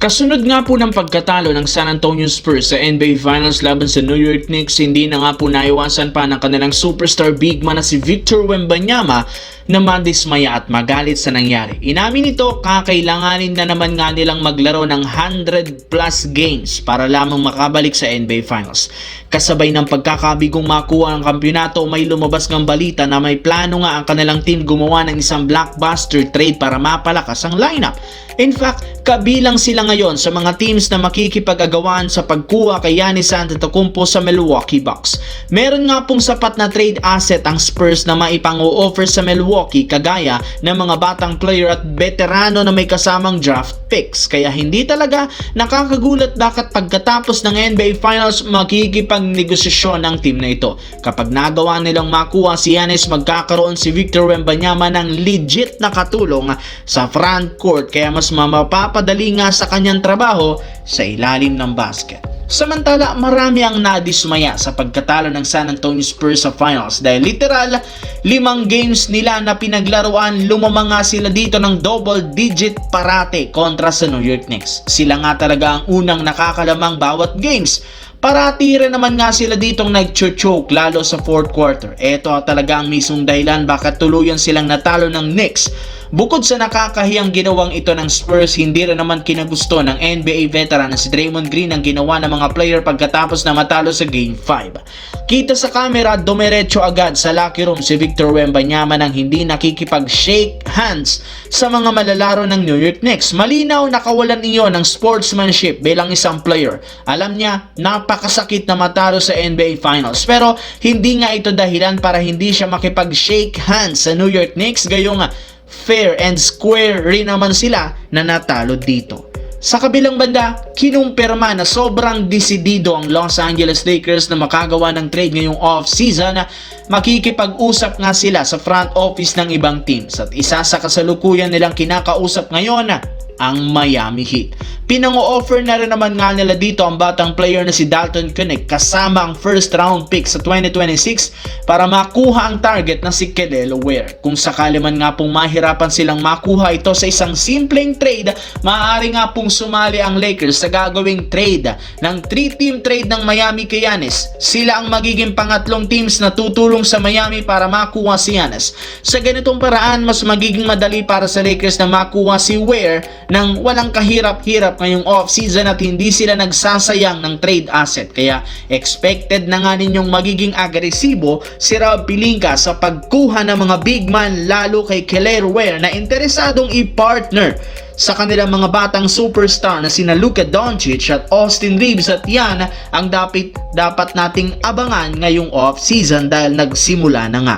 Kasunod nga po ng pagkatalo ng San Antonio Spurs sa NBA Finals laban sa New York Knicks, hindi na nga po naiwasan pa ng kanilang superstar big man na si Victor Wembanyama na madismaya at magalit sa nangyari. Inamin nito, kakailanganin na naman nga nilang maglaro ng 100 plus games para lamang makabalik sa NBA Finals. Kasabay ng pagkakabigong makuha ng kampyonato, may lumabas ng balita na may plano nga ang kanilang team gumawa ng isang blockbuster trade para mapalakas ang lineup. In fact, kabilang sila ngayon sa mga teams na makikipag-agawan sa pagkuha kay Giannis Antetokounmpo sa Milwaukee Bucks. Meron nga pong sapat na trade asset ang Spurs na maipang-o-offer sa Milwaukee, kagaya ng mga batang player at veterano na may kasamang draft picks. Kaya hindi talaga nakakagulat bakit pagkatapos ng NBA Finals makikipagnegosasyon ng team na ito. Kapag nagawa nilang makuha si Giannis, magkakaroon si Victor Wembanyama ng legit na katulong sa front court, kaya mas mapapadali nga sa kanyang trabaho sa ilalim ng basket. Samantala, marami ang nadismaya sa pagkatalo ng San Antonio Spurs sa finals dahil literal 5 games nila na pinaglaruan, lumamang nga sila dito ng double digit parate kontra sa New York Knicks. Sila nga talaga ang unang nakakalamang bawat games. Parati rin naman nga sila ditong nag-choke lalo sa fourth quarter. Ito talaga ang mismong dahilan bakit tuluyan silang natalo ng Knicks. Bukod sa nakakahiyang ginawang ito ng Spurs, hindi rin naman kinagusto ng NBA veteran na si Draymond Green ang ginawa ng mga player pagkatapos na matalo sa Game 5. Kita sa camera, dumiretso agad sa locker room si Victor Wembanyama nang hindi nakikipag-shake hands sa mga malalaro ng New York Knicks. Malinaw nakawalan iyon ng sportsmanship bilang isang player. Alam niya, napakasakit na matalo sa NBA Finals, pero hindi nga ito dahilan para hindi siya makipag-shake hands sa New York Knicks, gayong fair and square rin naman sila na natalo dito. Sa kabilang banda, kinumpirma na sobrang desidido ang Los Angeles Lakers na makagawa ng trade ngayong off-season. Makikipag-usap nga sila sa front office ng ibang teams at isa sa kasalukuyan nilang kinakausap ngayon ang Miami Heat. Pinang-o-offer na rin naman nga nila dito ang batang player na si Dalton Keunig kasama ang first round pick sa 2026 para makuha ang target na si Kelly Oubre. Kung sakali man nga pong mahirapan silang makuha ito sa isang simpleng trade, maaari nga pong sumali ang Lakers sa gagawing trade ng 3-team trade ng Miami kay Giannis. Sila ang magiging pangatlong teams na tutulong sa Miami para makuha si Giannis. Sa ganitong paraan, mas magiging madali para sa Lakers na makuha si Oubre nang walang kahirap-hirap ngayong off-season at hindi sila nagsasayang ng trade asset. Kaya expected na nga ninyong magiging agresibo si Rob Pelinka sa pagkuha ng mga big man, lalo kay Kelly Oubre na interesadong i-partner sa kanilang mga batang superstar na sina Luka Doncic at Austin Reeves, at yan ang dapat nating abangan ngayong off-season dahil nagsimula na nga.